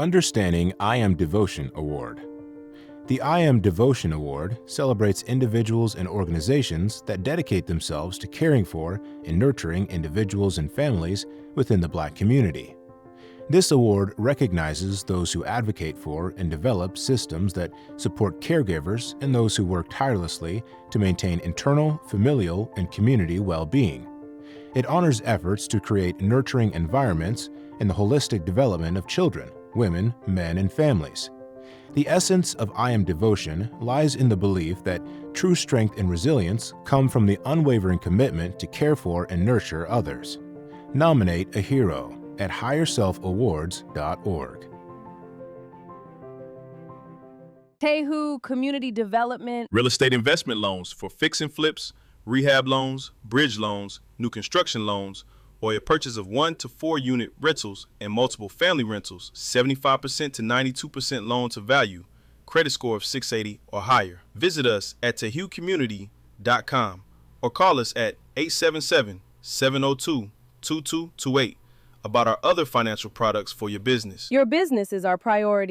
Understanding I Am Devotion Award. The I Am Devotion Award celebrates individuals and organizations that dedicate themselves to caring for and nurturing individuals and families within the Black community. This award recognizes those who advocate for and develop systems that support caregivers and those who work tirelessly to maintain internal, familial, and community well-being. It honors efforts to create nurturing environments and the holistic development of children, women, men, and families. The essence of I Am Devotion lies in the belief that true strength and resilience come from the unwavering commitment to care for and nurture others. Nominate a hero at higherselfawards.org. Tehu Community Development. Real estate investment loans for fix and flips, rehab loans, bridge loans, new construction loans, or a purchase of 1 to 4 unit rentals and multiple family rentals, 75% to 92% loan to value, credit score of 680 or higher. Visit us at tehucommunity.com or call us at 877-702-2228 about our other financial products for your business. Your business is our priority.